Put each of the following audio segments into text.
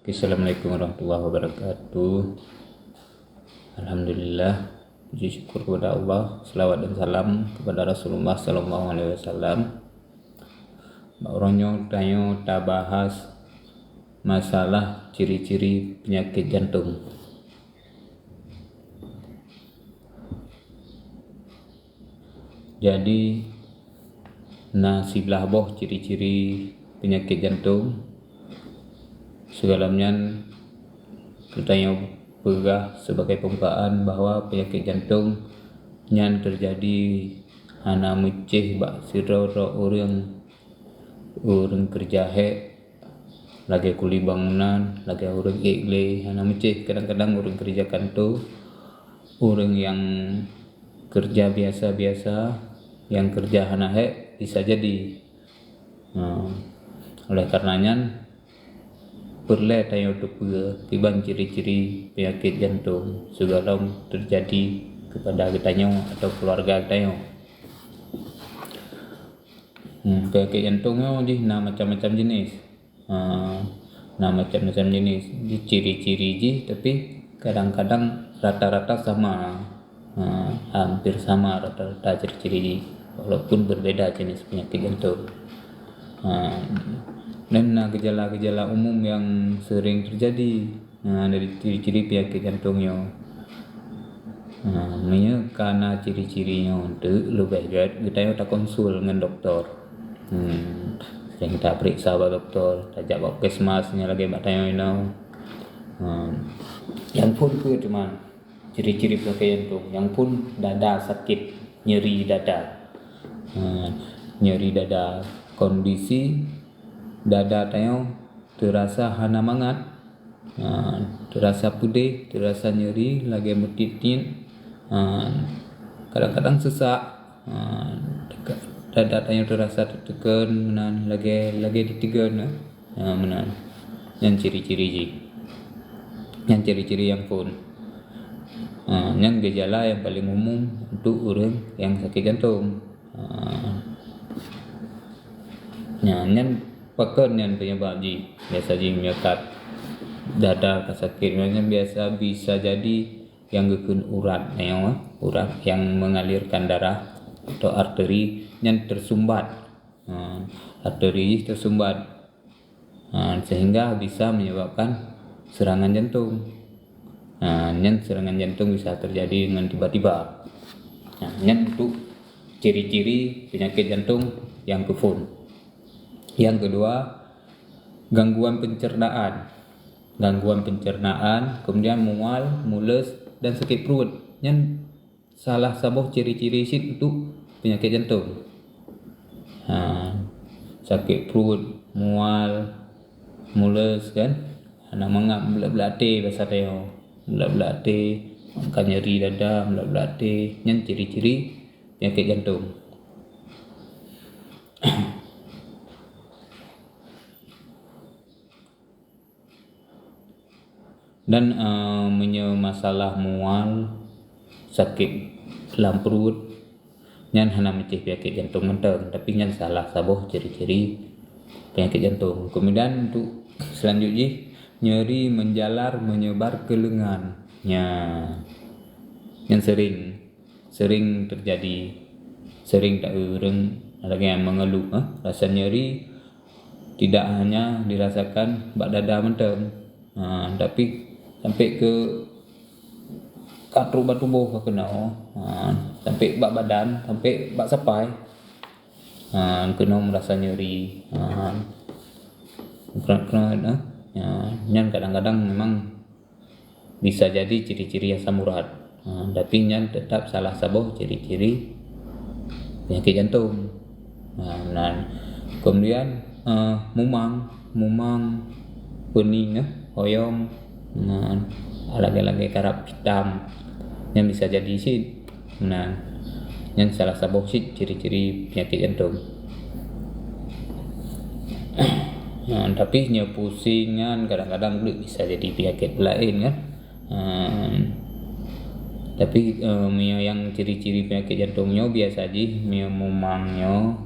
Assalamualaikum warahmatullahi wabarakatuh. Alhamdulillah, puji syukur kepada Allah, selawat dan salam kepada Rasulullah sallallahu alaihi wasallam. Oronyo tayo ta bahas masalah ciri-ciri penyakit jantung. Jadi sebelah boh ciri-ciri penyakit jantung segalamnya kita pegah sebagai pembukaan bahwa penyakit jantung yang terjadi hana meceh bak sira-sira orang kerja lagi kuli bangunan lagi orang ikle hana meceh. Kadang-kadang orang kerja kantor, orang yang kerja biasa-biasa, yang kerja hana bisa jadi oleh karenanya perlu tayo tiban ciri-ciri penyakit jantung segalau terjadi kepada kita atau keluarga kita. Penyakit jantungnya macam-macam jenis. Macam-macam jenis. Ciri-ciri tapi kadang-kadang rata-rata sama. Hampir sama rata-rata ciri-ciri walaupun berbeda jenis penyakit jantung. Dan gejala-gejala umum yang sering terjadi dari ciri-ciri penyakit jantungnya. Karena ciri-cirinya lebih baik kita tak konsul dengan doktor. Yang kita periksa sama doktor, tajak bawa puskesmasnya lagi mbak tanya yang pun cuma ciri-ciri penyakit jantung, yang pun dada sakit, nyeri dada, kondisi dada tayo terasa hana mangat, terasa pudih, terasa nyeri, lagi metitin, kadang-kadang sesak, dada tayo terasa tertekan, menan lagi ditekan, menan. Yang ciri-ciri yang pun, yang gejala yang paling umum untuk orang yang sakit jantung. Yang pakan yang penyebab biasa menyekat dada sakit biasa bisa jadi yang gekun urat yang mengalirkan darah atau arteri yang tersumbat, sehingga bisa menyebabkan serangan jantung. Yang serangan jantung bisa terjadi dengan tiba-tiba. Yang untuk ciri-ciri penyakit jantung yang kefun. Yang kedua, gangguan pencernaan, kemudian mual, mules dan sakit perut. Yang salah satu ciri-ciri untuk penyakit jantung. Sakit perut, mual, mules kan, anak mengap belat-belate bahasa tayo, belat-belate, makan nyeri dada, belat-belate. Yang ciri-ciri penyakit jantung. Dan masalah mual, sakit dalam perut, yang hana meceh penyakit jantung menteng, tapi yang salah sabuh ciri-ciri penyakit jantung. Kemudian untuk selanjutnya nyeri menjalar menyebar ke lengan, yang sering terjadi, sering tak orang lagi yang mengeluh rasa nyeri tidak hanya dirasakan bak dada menteng, tapi sampai ke katru tubuh kena, sampai bak badan, sampai bak sapai, kena merasa nyeri, yang kadang-kadang memang bisa jadi ciri-ciri asam urat, tapi yang tetap salah satu ciri-ciri penyakit jantung. Kemudian mumang, pening, hoyong, lagi karap hitam yang bisa jadi yang salah satu ciri-ciri penyakit jantung. Tapi pusingan kadang-kadang bisa jadi penyakit lain kan. Tapi yang ciri-ciri penyakit jantungnya biasa mumangnya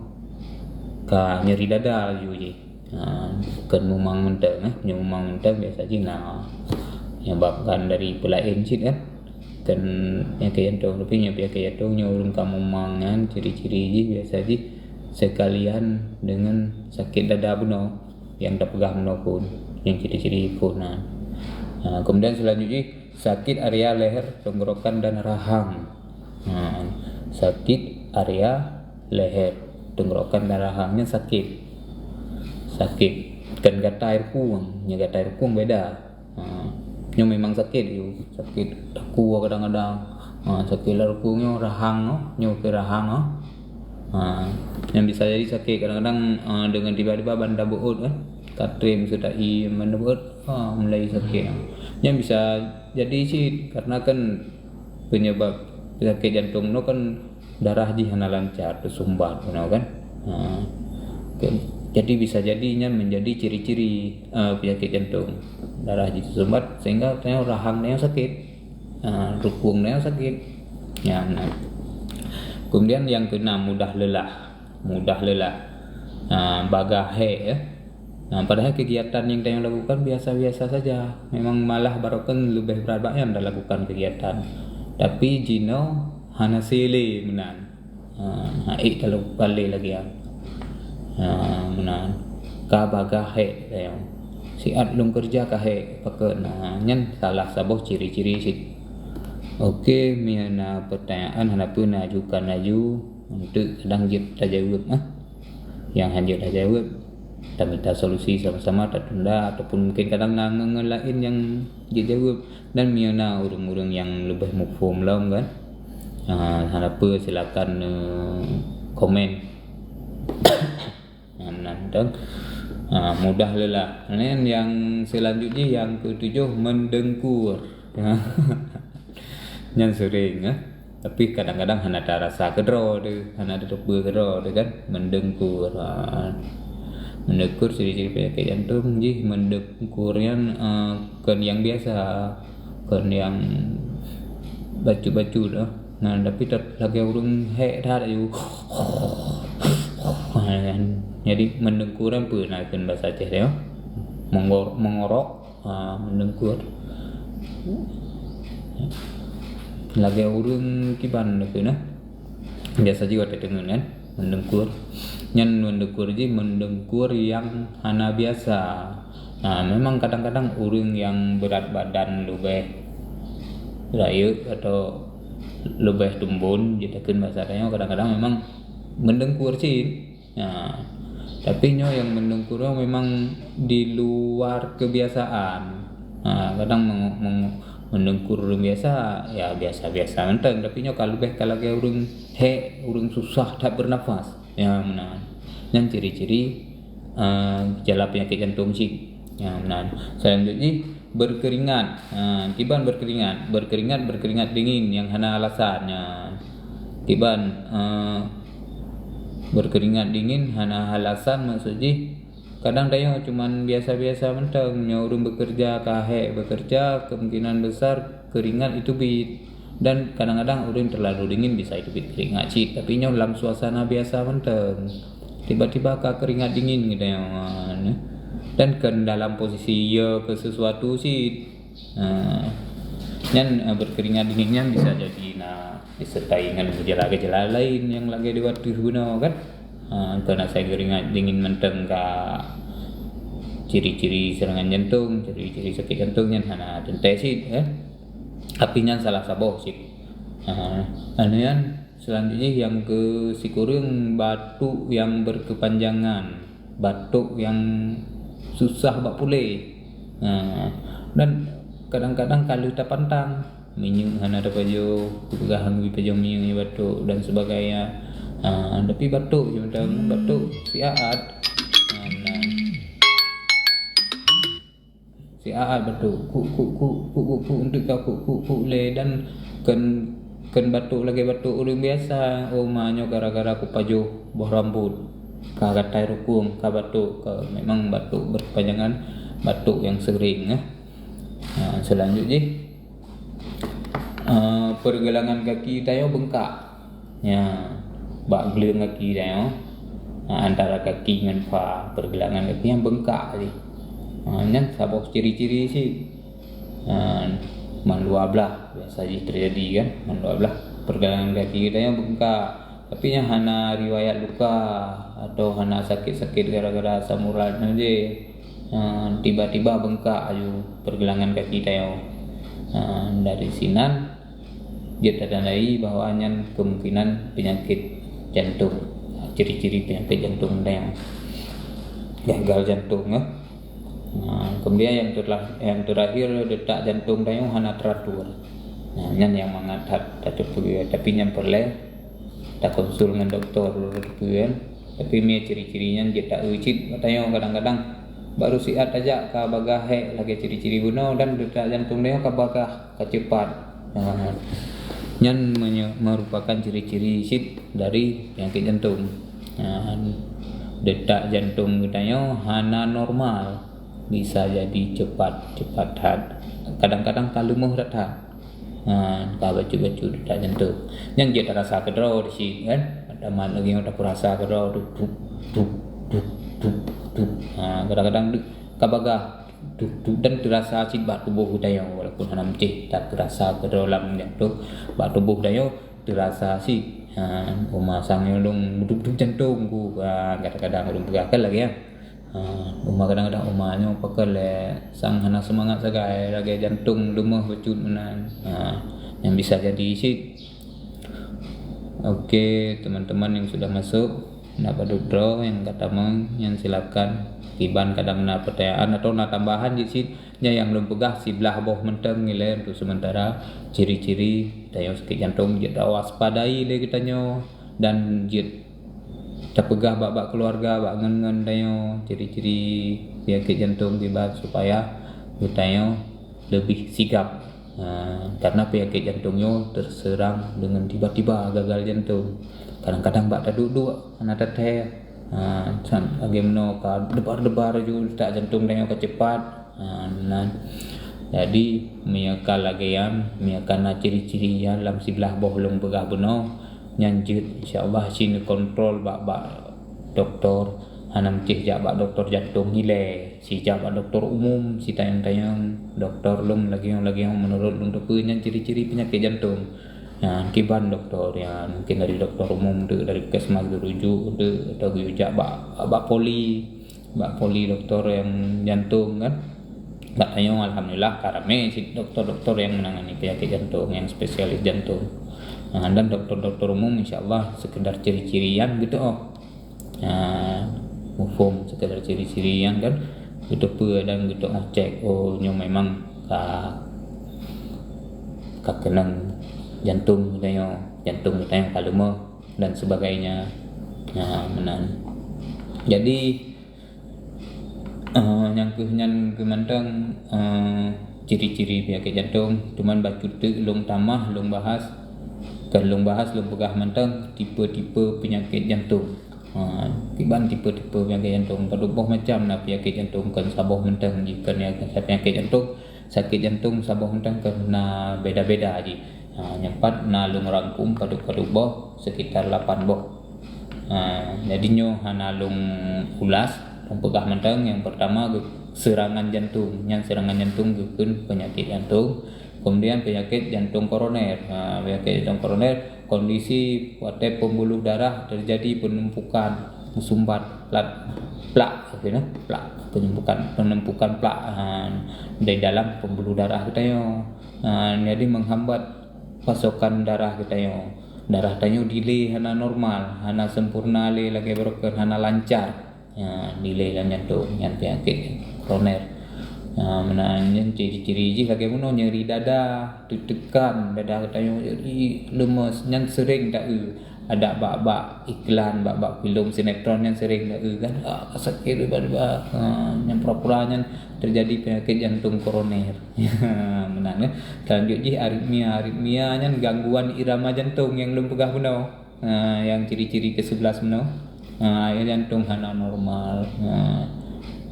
nyeri dada juga Bukan memang mentang memang mentang biasa je menyebabkan dari pelain cit kan penyakit jantung, tapi penyakit jantungnya urung kamu mangan ciri-ciri je biasa je sekalian dengan sakit dada benar yang dah pegang benar pun yang ciri-ciri pun. Kemudian selanjutnya sakit area leher, tenggorokan dan rahang. Sakit area leher, tenggorokan dan rahangnya sakit kan gata air kuang, gata air kuang beda. Nya memang sakit daku kadang-kadang. Sakit larkunya rahang ke rahang. Yang bisa jadi sakit kadang-kadang dengan tiba-tiba banda buut kan. Katrim sudah banda buut mulai sakit. Yang bisa jadi sih karena kan penyebab penyakit jantung no kan darah di hana lancar tersumbat kan. Jadi bisa jadinya menjadi ciri-ciri penyakit jantung, darah di tersumbat sehingga rahangnya sakit, rukungnya sakit. Kemudian yang keenam mudah lelah, bagahe padahal kegiatan yang kita lakukan biasa-biasa saja, memang malah barokan lebih berat yang dah lakukan kegiatan, tapi jino hana sile menan, kalau balik lagi menan kabagahe siat lung kerja kahe pakai nyan salah saboh ciri-ciri sih. Okey, miana pertanyaan hanapu ajukan laju untuk sedang kita jawab yang hanya dah jawab kita minta solusi sama-sama tak tunda ataupun mungkin kadang lain yang dijawab dan miana urung-urung yang lebih mufhum lah kan. Hanapu silakan komen. Nantang mudah lelah. Dan yang selanjutnya yang ketujuh mendengkur. Yang sering tapi kadang-kadang hana ada rasa kedro tu, hana ada reba kedro tu kan, mendengkur. Mendengkur ciri-ciri penyakit jantung je mendengkurnya kan yang biasa, kan yang bacu-bacu dah. Tapi lagi urung dah you. Jadi mendengkur apa nak kan bahasa Aceh dia mengorok mendengkur lagi urung kiban tu biasa juga terdengar kan mendengkur je mendengkur yang hana biasa. Memang kadang-kadang urung yang berat badan lebih raya atau lebih tumbun kita kan bahasa dia kadang-kadang memang mendengkur sih. Tapi yang mendengkur memang di luar kebiasaan. Kadang mendengkur biasa ya biasa-biasa mentang, tapi kalau urung susah tak bernafas menan. Yang ciri-ciri gejala penyakit jantung sih menan. Selanjutnya berkeringat. Tiban berkeringat dingin yang hana alasannya. Tiban berkeringat dingin hana alasan maksudnya kadang dayo cuman biasa-biasa mentang urung bekerja kemungkinan besar keringat itu dan kadang-kadang urung terlalu dingin bisa itu keringat sih, tapi dalam suasana biasa mentang tiba-tiba keringat dingin gitu dan kan dalam posisi ke sesuatu sih berkeringat dinginnya bisa jadi disertai dengan gejala-gejala lain yang lagi diwati guna kan. Karena saya keringat dingin menteng ciri-ciri serangan jantung, ciri-ciri sakit jantungnya hana tentu sih tapi nyan salah saboh sih. Selanjutnya yang ke sikurung batuk yang berkepanjangan, batuk yang susah bak pulih. Dan kadang-kadang kalau kita pantang minyak hana ada pajo pegahan pajo minyak batuk dan sebagainya. Tapi batuk je macam batuk siaat. Siaat batuk ku untuk kau le dan kan batuk lagi batuk orang biasa manyo gara-gara ku pajo boh rambut ka gatai rukum ka batuk memang batuk berkepanjangan, batuk yang sering selanjutnya pergelangan kaki tayo bengkak bak gelang kaki tayo antara kaki dengan fa, pergelangan kaki yang bengkak ni. Nyan saboh ciri-ciri sih mandua belah biasa terjadi kan, mandua belah pergelangan kaki kita yang bengkak. Tapi yang hana riwayat luka atau hana sakit-sakit gara-gara asam urat aja, tiba-tiba bengkak aja pergelangan kaki tayo. Dari sinan dia tandai bahwa nyan kemungkinan penyakit jantung, ciri-ciri penyakit jantung tayo, gagal jantung ya. Kemudian yang terakhir detak jantung tayo hana teratur. Nyan yang mengangkat tapi yang perlu tak konsul dengan doktor kan. Tapi me ciri-cirinya dia tak ucit katanya kadang-kadang baru siat aja ka bagah lagi ciri-ciri bunuh dan detak jantung dia ka bagah cepat. Nyan merupakan ciri-ciri sit dari penyakit jantung. Detak jantung katanya hana normal, bisa jadi cepat kadang-kadang kalumuh datang. Ka bacu-bacu detak jantung yang dia terasa kedro di sini kan, ada mana lagi yang tak rasa kedro duk kadang-kadang kabagah duk dan terasa sibak tubuh kita walaupun hana mecih tak terasa kedro dalam jantung bak tubuh kita terasa si umasang yang duk jantung ku kadang-kadang belum pegakan lagi ya. Kadang-kadang umahnya pakai sang hana semangat sagai lagi jantung lumah becut menan. Yang bisa jadi sih. Oke, teman-teman yang sudah masuk nak padudro yang kata yang silakan tiban kadang nak pertanyaan atau nak tambahan di sini yang belum pegah si belah bawah menteng nilai untuk sementara ciri-ciri tayo sakit jantung kita waspadai le kitanya dan jit terpegah bak keluarga bak ngen tayo ciri-ciri penyakit jantung tiba supaya tayo lebih sigap karena penyakit jantungnya terserang dengan tiba-tiba gagal jantung. Kadang-kadang bak duduk anak teteh bagaimana ka debar-debar juga tak jantung tayo kecepat. Jadi miakal lagi miakan ciri-ciri yang dalam sebelah bawah belum pegah benar nyanjut insyaallah sini kontrol bak doktor hanam cih jak bak doktor jantung hile si jak bak doktor umum si tayang-tayang doktor lum lagi yang menurut untuk punya ciri-ciri penyakit jantung. Kiban doktor yang mungkin dari doktor umum dari puskesmas dirujuk atau jak bak poli doktor yang jantung kan. Bak tayang alhamdulillah karame si doktor-doktor yang menangani penyakit jantung yang spesialis jantung. Dan dokter-dokter umum insyaallah sekedar ciri-cirian gitu mufum sekedar ciri-cirian kan gitu dan gitu cek nyo memang ka kenang jantung kita kaluma dan sebagainya menan. Jadi yang kemantang ciri-ciri penyakit jantung cuman bacut lung tamah lung bahas lung pegah mantang tipe-tipe penyakit jantung. Tiban tipe-tipe penyakit jantung berubah macam nak penyakit jantung kan saboh mentang jika penyakit jantung sakit jantung saboh mentang kena beda-beda aja. Nyempat na lung rangkum paduk-paduk sekitar 8 boh. Jadinya hana lung ulas lung pegah mentang yang pertama serangan jantung. Yang serangan jantung gekeun penyakit jantung. Kemudian penyakit jantung koroner. Penyakit jantung koroner kondisi pada pembuluh darah terjadi penumpukan sumbat plak penumpukan plak di dalam pembuluh darah kita jadi menghambat pasokan darah kita darah tayo delay hana normal hana sempurna le lagi broken hana lancar delay lan jantung yang penyakit koroner. Menanya ciri-ciri lagi mana nyeri dada, tekan dada tayo jadi lemes yang sering tak ada bak iklan bak film sinetron yang sering tak kan sakit tiba-tiba yang pura-puranya terjadi penyakit jantung koroner. Menang selanjutnya aritmia nya gangguan irama jantung yang belum pegah benar. Yang ciri-ciri ke-11 benar. Jantung hana normal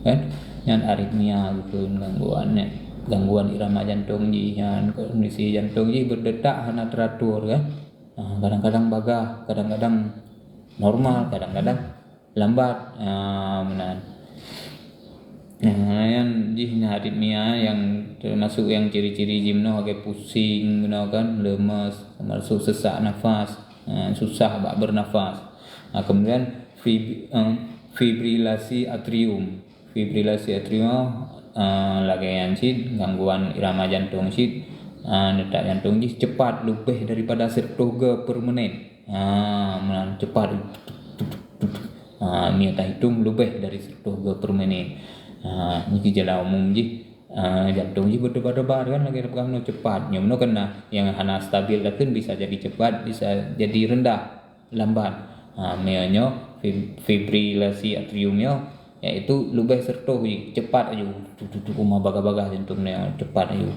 kan yang aritmia gitu gangguan irama jantung yang kondisi jantung berdetak hana teratur kan. Kadang-kadang bagah, kadang-kadang normal, kadang-kadang lambat menan. Yang di aritmia yang termasuk yang ciri-ciri jimno agak pusing kan, lemas, termasuk sesak nafas, susah bak bernafas. Kemudian fibrilasi atrium. Fibrilasi atrium lagi yang gangguan irama jantung detak jantung cepat lebih daripada 100 per menit. Cepat. Ni tak hitung lebih dari 100 per menit. Ni gejala umum jantung berdebar-debar kan lagi depan cepat. Yang mana kena yang hana stabil kan bisa jadi cepat, bisa jadi rendah, lambat. Meonyo fibrilasi atriumnya iaitu lebih 100 cepat aja. Rumah baga-baga jantungnya cepat aja.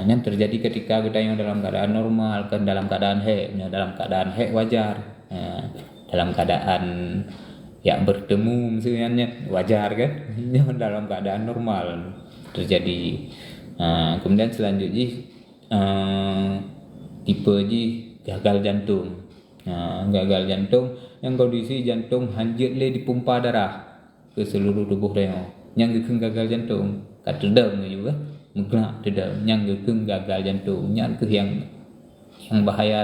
Yang terjadi ketika kita yang dalam keadaan normal, kan dalam keadaan dalam keadaan wajar. Dalam keadaan yang bertemu misalnya wajar kan, dalam keadaan normal terjadi. Kemudian selanjutnya tipe gagal jantung. Gagal jantung yang kondisi jantung hanjit le dipompa darah ke seluruh tubuh dia. Yang gagal jantung kat terdem juga menggerak terdem. Yang gagal jantung yang bahaya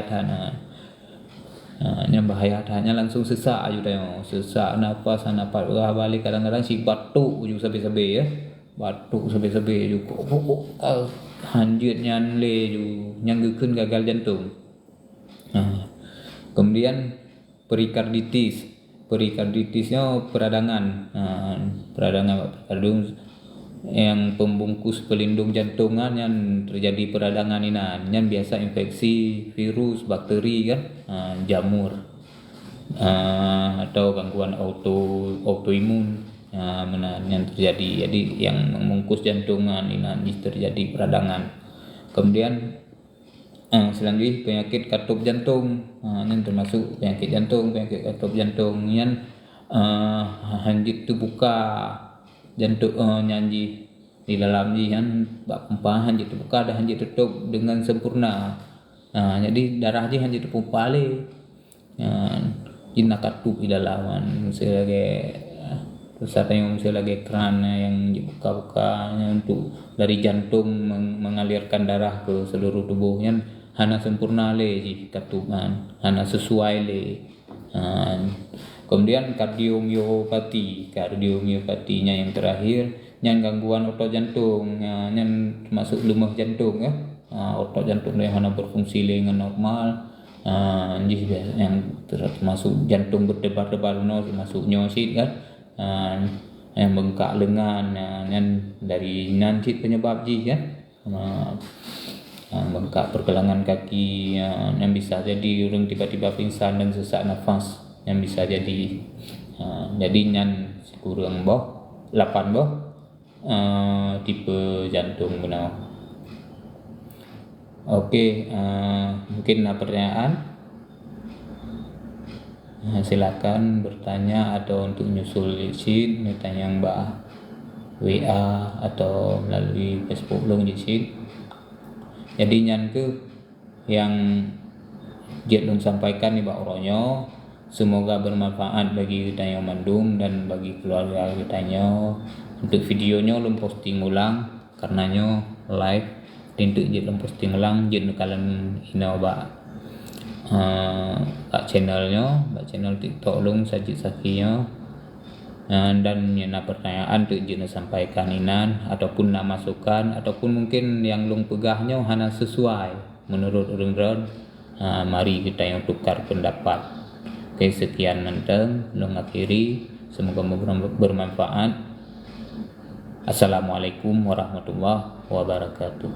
yang bahaya tanya langsung sesak aja tengok, sesak nafas balik kadang-kadang si batuk juga sampai-sampai batuk sampai-sampai juga hanjutnya le yang gagal jantung. Kemudian perikarditisnya peradangan yang pembungkus pelindung jantungan yang terjadi peradangan yang biasa infeksi virus, bakteri kan, jamur atau gangguan autoimun yang terjadi. Jadi yang membungkus jantungan terjadi peradangan. Kemudian selanjutnya penyakit katup jantung, yang termasuk penyakit katup jantung yang hanjit tu buka jantung nyanyi di dalam kan pompa hanjit terbuka dan hanjit tutup dengan sempurna. Jadi darah hanjit terpompa le nak katup di dalam sebagai yang sebagai keran yang dibuka-buka untuk dari jantung mengalirkan darah ke seluruh tubuhnya hana sempurna le katupan, hana sesuai le. Kemudian kardiomiopatinya yang terakhir yang gangguan otot jantung, yang termasuk lemah jantung ya. Otot jantung yang hana berfungsi dengan normal, yang termasuk jantung berdebar-debar termasuk nyosit kan, yang bengkak lengan, yang dari nanti penyebab kan, bengkak pergelangan kaki, yang bisa jadi orang tiba-tiba pingsan dan sesak nafas yang bisa jadi. Jadi yang kurang 8 tipe jantung benar. Okey, mungkin ada pertanyaan, silakan bertanya atau untuk nyusul sheet bertanya Mbak WA atau melalui Facebook long sheet. Jadi yang Jet sampaikan ni Mbak Oronyo, semoga bermanfaat bagi kita yang mandum dan bagi keluarga kita. Untuk videonya lum posting ulang karenanya live tindak Jet lum posting ulang Jet kalian ina Mbak channel TikTok lum sajid sakinya. Dan yang pertanyaan tu Jet sampaikan inan ataupun nak masukan ataupun mungkin yang lum pegahnya hana sesuai menurut orang. Mari kita yang tukar pendapat. Oke, sekian menteng long akhiri, semoga bermanfaat. Assalamualaikum warahmatullahi wabarakatuh.